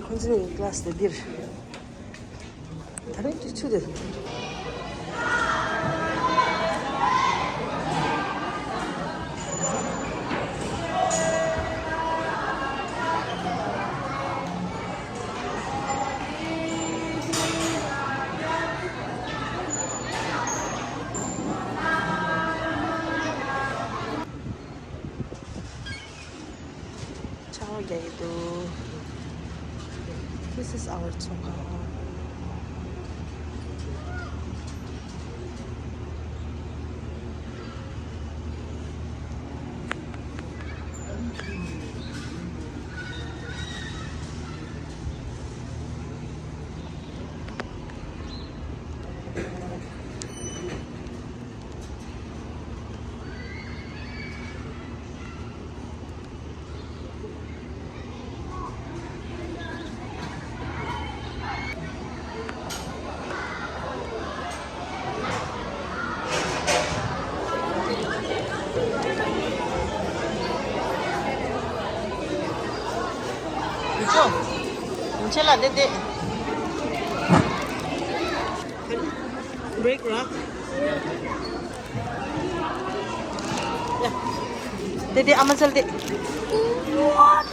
혼자 클래스 dir. 다른 주주들. This is our Chonga. Chala dede break rock ya dede aman sal de what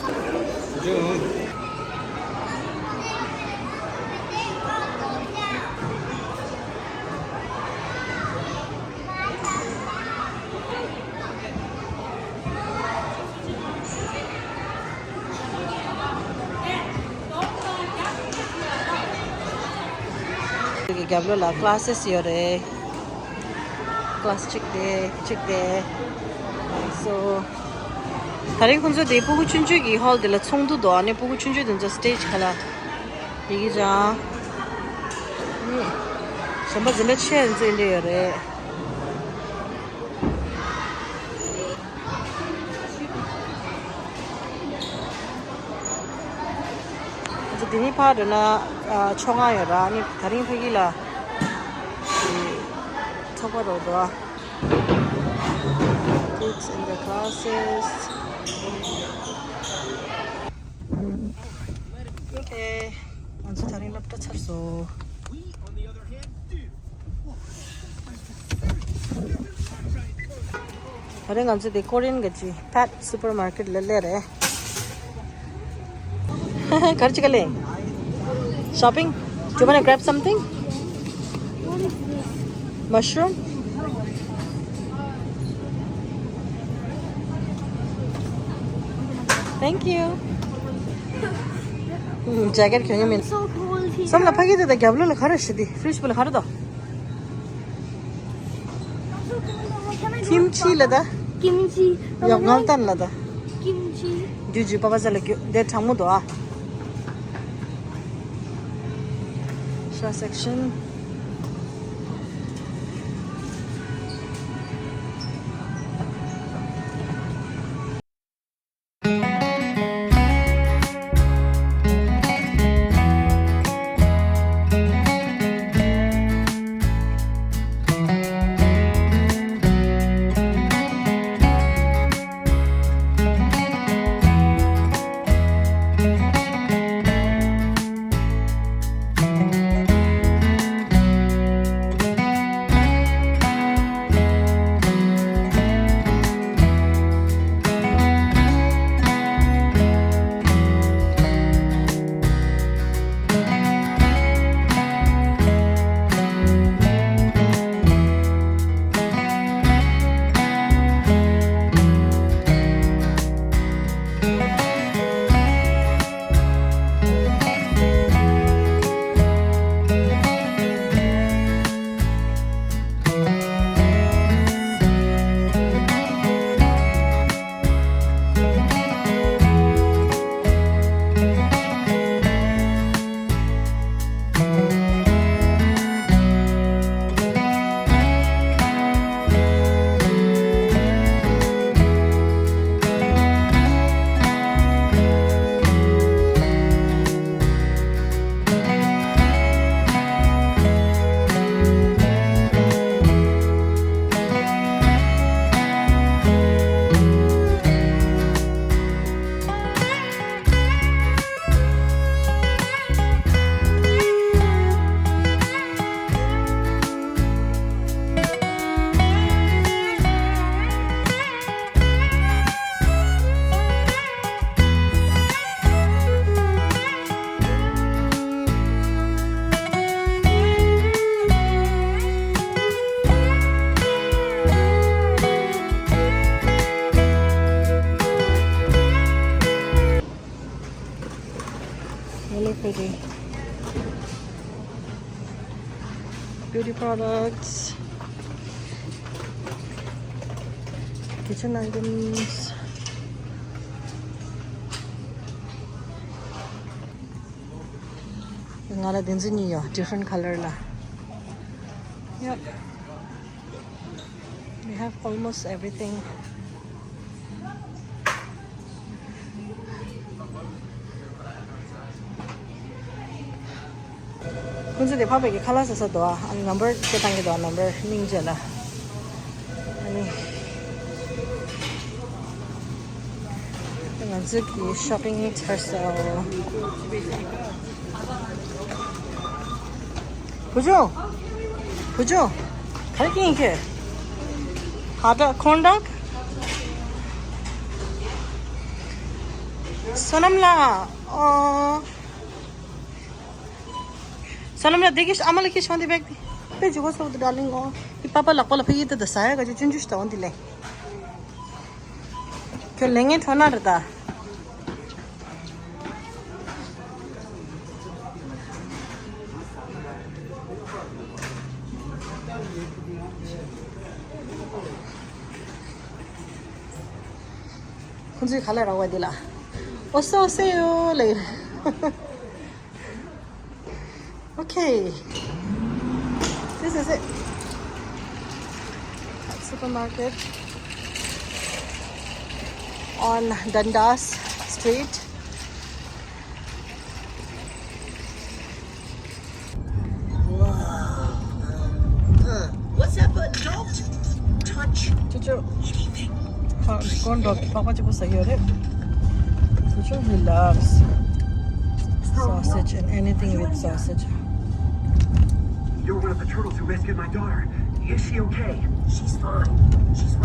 Gablo la classes yore class check de so 다른 군저 내 보고 춘주기 홀들 총도도 안에 보고 춘주든 저 스테이지 칼라 이기자什么怎么劝这里嘞这第二趴呢총아여라 아니 다른 회기라 쳐버려도 kids in the classes okay 먼저 다른 laptop 찾았어 다른 간지 내 코리안 거지 pet supermarket 렐레래 같이 갈래 shopping? Do you want to grab something? Mushroom? Thank you. Jacket क्यों नहीं So cold here. सब लपा के दे क्या बोलो लखा रहा है fridge पे लखा रहा था kimchi लदा Kimchi. 영감탄 लदा Kimchi. 주주 पापा चले क्यों दे ठामु दो आ section Beauty products, kitchen items. Yung ala din sa niyo, different color la. Yep. We have almost everything. kunzu de phabe ki khala sa do ani number ke tang ge do number ning jela ani dengan zuki shopping terso bujo bujo kali ki ke hada kondak sonamla Salam देखिस आमाले के छौंदी bag दि पे जुगो सब darling oh कि पापा लपला पे त दसाया गज जुंजुस त ओंदिले के लेंगे थोना रता kunzi khala rawa dila oso oseyo le Okay, this is it. Supermarket on Dundas Street. What's up, adult? Touch Chuchu, anything. corn dog. Papa chupu sahi ore. Chuchu he loves sausage and anything with sausage. You're one of the turtles who rescued my daughter. Is she okay? She's fine. She's